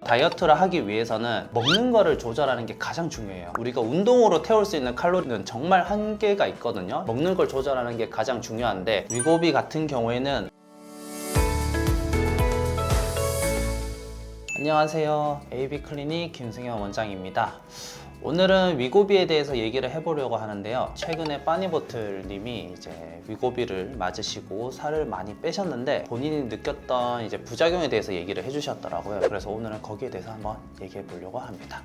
다이어트를 하기 위해서는 먹는 거를 조절하는 게 가장 중요해요. 우리가 운동으로 태울 수 있는 칼로리는 정말 한계가 있거든요. 먹는 걸 조절하는 게 가장 중요한데, 위고비 같은 경우에는 안녕하세요. AB클리닉 김승현 원장입니다. 오늘은 위고비에 대해서 얘기를 해보려고 하는데요. 최근에 빠니보틀님이 이제 위고비를 맞으시고 살을 많이 빼셨는데 본인이 느꼈던 이제 부작용에 대해서 얘기를 해주셨더라고요. 그래서 오늘은 거기에 대해서 한번 얘기해 보려고 합니다.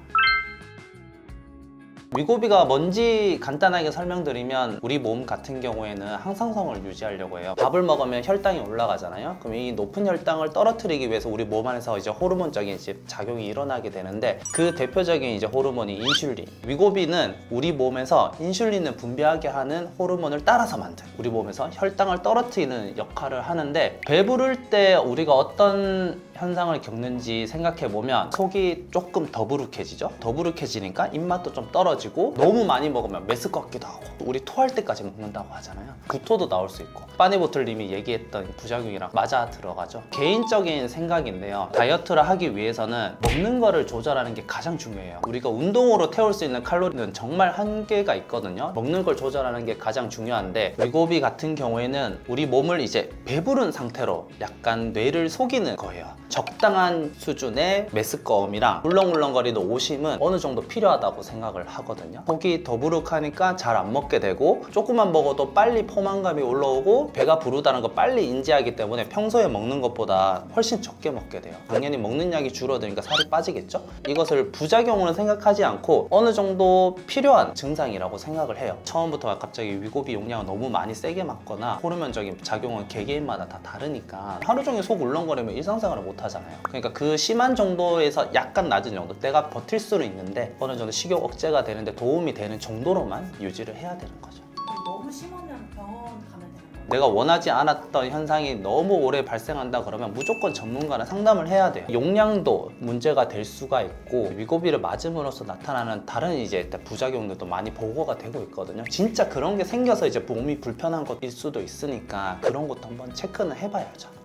위고비가 뭔지 간단하게 설명드리면, 우리 몸 같은 경우에는 항상성을 유지하려고 해요. 밥을 먹으면 혈당이 올라가잖아요. 그럼 이 높은 혈당을 떨어뜨리기 위해서 우리 몸 안에서 이제 호르몬적인 이제 작용이 일어나게 되는데, 그 대표적인 이제 호르몬이 인슐린. 위고비는 우리 몸에서 인슐린을 분비하게 하는 호르몬을 따라서 만든, 우리 몸에서 혈당을 떨어뜨리는 역할을 하는데, 배부를 때 우리가 어떤 현상을 겪는지 생각해 보면 속이 조금 더부룩해지죠. 더부룩해지니까 입맛도 좀 떨어지고, 너무 많이 먹으면 메스 것 같기도 하고, 우리 토할 때까지 먹는다고 하잖아요. 구토도 나올 수 있고. 빠니보틀님이 얘기했던 부작용이랑 맞아 들어가죠. 개인적인 생각인데요, 다이어트를 하기 위해서는 먹는 거를 조절하는 게 가장 중요해요. 우리가 운동으로 태울 수 있는 칼로리는 정말 한계가 있거든요. 먹는 걸 조절하는 게 가장 중요한데, 위고비 같은 경우에는 우리 몸을 이제 배부른 상태로 약간 뇌를 속이는 거예요. 적당한 수준의 메스꺼움이랑 울렁울렁거리는 오심은 어느 정도 필요하다고 생각을 하거든요. 속이 더부룩하니까 잘 안 먹게 되고, 조금만 먹어도 빨리 포만감이 올라오고 배가 부르다는 걸 빨리 인지하기 때문에 평소에 먹는 것보다 훨씬 적게 먹게 돼요. 당연히 먹는 양이 줄어드니까 살이 빠지겠죠? 이것을 부작용으로 생각하지 않고 어느 정도 필요한 증상이라고 생각을 해요. 처음부터 갑자기 위고비 용량을 너무 많이 세게 맞거나, 호르몬적인 작용은 개개인마다 다 다르니까 하루 종일 속 울렁거리면 일상생활을 못 하잖아요. 그러니까 그 심한 정도에서 약간 낮은 정도, 내가 버틸 수는 있는데 어느 정도 식욕 억제가 되는데 도움이 되는 정도로만 유지를 해야 되는 거죠. 너무 심하면 병원 가면 되는 거예요? 내가 원하지 않았던 현상이 너무 오래 발생한다 그러면 무조건 전문가랑 상담을 해야 돼요. 용량도 문제가 될 수가 있고, 위고비를 맞음으로써 나타나는 다른 이제 부작용들도 많이 보고가 되고 있거든요. 진짜 그런 게 생겨서 이제 몸이 불편한 것일 수도 있으니까 그런 것도 한번 체크는 해봐야죠.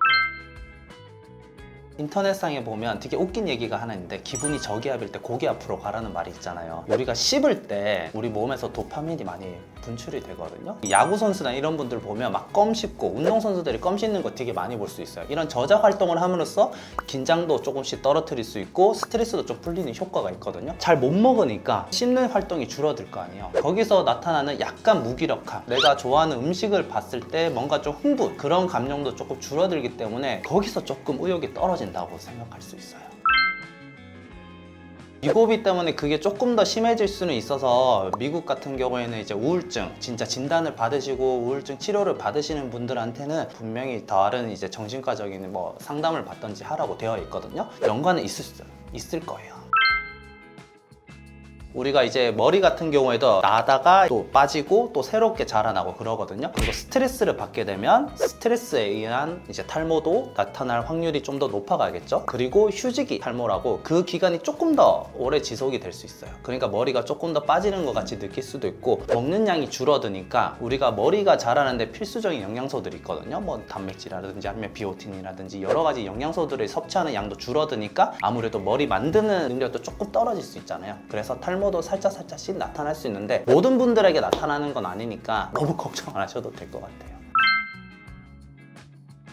인터넷상에 보면 되게 웃긴 얘기가 하나 있는데, 기분이 저기압일 때 고기 앞으로 가라는 말이 있잖아요. 우리가 씹을 때 우리 몸에서 도파민이 많이 분출이 되거든요. 야구선수나 이런 분들 보면 막 껌 씹고, 운동선수들이 껌 씹는 거 되게 많이 볼 수 있어요. 이런 저작 활동을 함으로써 긴장도 조금씩 떨어뜨릴 수 있고 스트레스도 좀 풀리는 효과가 있거든요. 잘 못 먹으니까 씹는 활동이 줄어들 거 아니에요. 거기서 나타나는 약간 무기력함, 내가 좋아하는 음식을 봤을 때 뭔가 좀 흥분, 그런 감정도 조금 줄어들기 때문에 거기서 조금 의욕이 떨어진다고 생각할 수 있어요. 위고비 때문에 그게 조금 더 심해질 수는 있어서, 미국 같은 경우에는 이제 우울증, 진짜 진단을 받으시고 우울증 치료를 받으시는 분들한테는 분명히 다른 이제 정신과적인 상담을 받든지 하라고 되어 있거든요. 연관은 있을 거예요. 우리가 이제 머리 같은 경우에도 나다가 또 빠지고 또 새롭게 자라나고 그러거든요. 그리고 스트레스를 받게 되면 스트레스에 의한 이제 탈모도 나타날 확률이 좀 더 높아가겠죠. 그리고 휴지기 탈모라고, 그 기간이 조금 더 오래 지속이 될 수 있어요. 그러니까 머리가 조금 더 빠지는 것 같이 느낄 수도 있고, 먹는 양이 줄어드니까 우리가 머리가 자라는데 필수적인 영양소들이 있거든요. 단백질이라든지 아니면 비오틴이라든지 여러 가지 영양소들을 섭취하는 양도 줄어드니까 아무래도 머리 만드는 능력도 조금 떨어질 수 있잖아요. 그래서 탈모도 살짝씩 나타날 수 있는데, 모든 분들에게 나타나는 건 아니니까 너무 걱정 안 하셔도 될 것 같아요.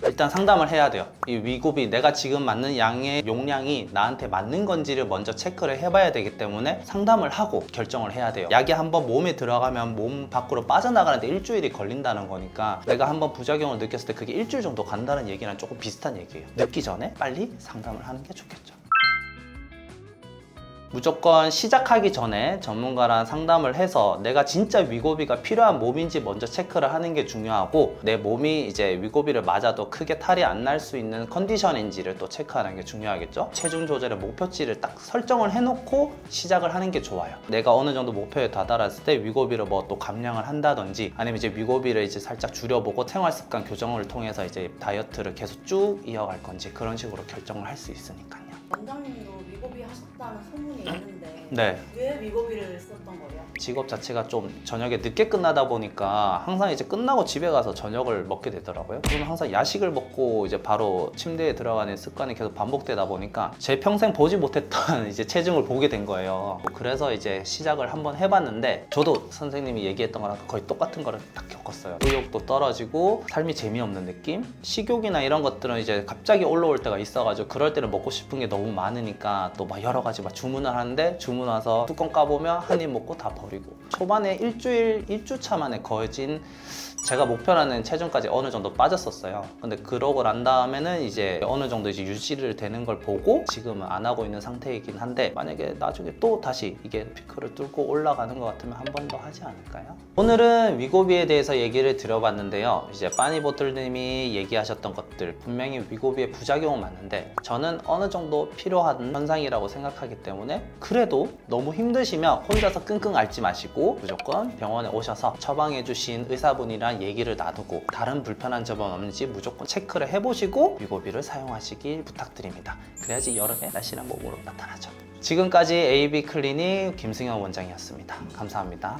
일단 상담을 해야 돼요. 이 위고비, 내가 지금 맞는 양의 용량이 나한테 맞는 건지를 먼저 체크를 해봐야 되기 때문에 상담을 하고 결정을 해야 돼요. 약이 한번 몸에 들어가면 몸 밖으로 빠져나가는데 일주일이 걸린다는 거니까, 내가 한번 부작용을 느꼈을 때 그게 일주일 정도 간다는 얘기랑 조금 비슷한 얘기예요. 늦기 전에 빨리 상담을 하는 게 좋겠죠. 무조건 시작하기 전에 전문가랑 상담을 해서 내가 진짜 위고비가 필요한 몸인지 먼저 체크를 하는 게 중요하고, 내 몸이 이제 위고비를 맞아도 크게 탈이 안 날 수 있는 컨디션인지를 또 체크하는 게 중요하겠죠. 체중 조절의 목표치를 딱 설정을 해놓고 시작을 하는 게 좋아요. 내가 어느 정도 목표에 다다랐을 때 위고비를 또 감량을 한다든지, 아니면 이제 위고비를 이제 살짝 줄여보고 생활 습관 교정을 통해서 이제 다이어트를 계속 쭉 이어갈 건지, 그런 식으로 결정을 할 수 있으니까요. 원장님도 위고비 하셨다는 소문이 있는데 네. 왜 위고비를 썼던 거예요? 직업 자체가 좀 저녁에 늦게 끝나다 보니까 항상 이제 끝나고 집에 가서 저녁을 먹게 되더라고요. 그러면 항상 야식을 먹고 이제 바로 침대에 들어가는 습관이 계속 반복되다 보니까 제 평생 보지 못했던 이제 체중을 보게 된 거예요. 그래서 이제 시작을 한번 해봤는데 저도 선생님이 얘기했던 거랑 거의 똑같은 거를 딱 겪었어요. 의욕도 떨어지고 삶이 재미없는 느낌? 식욕이나 이런 것들은 이제 갑자기 올라올 때가 있어가지고 그럴 때는 먹고 싶은 게 너무 많으니까 또 막 여러 가지 막 주문을 하는데 주문 와서 뚜껑 까보면 한 입 먹고 다 버리고 초반에 일주일, 1주차 만에 거진 제가 목표라는 체중까지 어느 정도 빠졌었어요. 근데 그러고 난 다음에는 이제 어느 정도 이제 유지를 되는 걸 보고 지금은 안 하고 있는 상태이긴 한데 만약에 나중에 또 다시 이게 피크를 뚫고 올라가는 것 같으면 한 번 더 하지 않을까요? 오늘은 위고비에 대해서 얘기를 드려봤는데요. 이제 빠니보틀님이 얘기하셨던 것들 분명히 위고비의 부작용은 맞는데 저는 어느 정도 필요한 현상이라고 생각하기 때문에 그래도 너무 힘드시면 혼자서 끙끙 앓지 마시고 무조건 병원에 오셔서 처방해 주신 의사분이랑 얘기를 나누고 다른 불편한 점은 없는지 무조건 체크를 해보시고 위고비를 사용하시길 부탁드립니다. 그래야지 여름에 날씬한 몸으로 나타나죠. 지금까지 AB 클리닉 김승현 원장이었습니다. 감사합니다.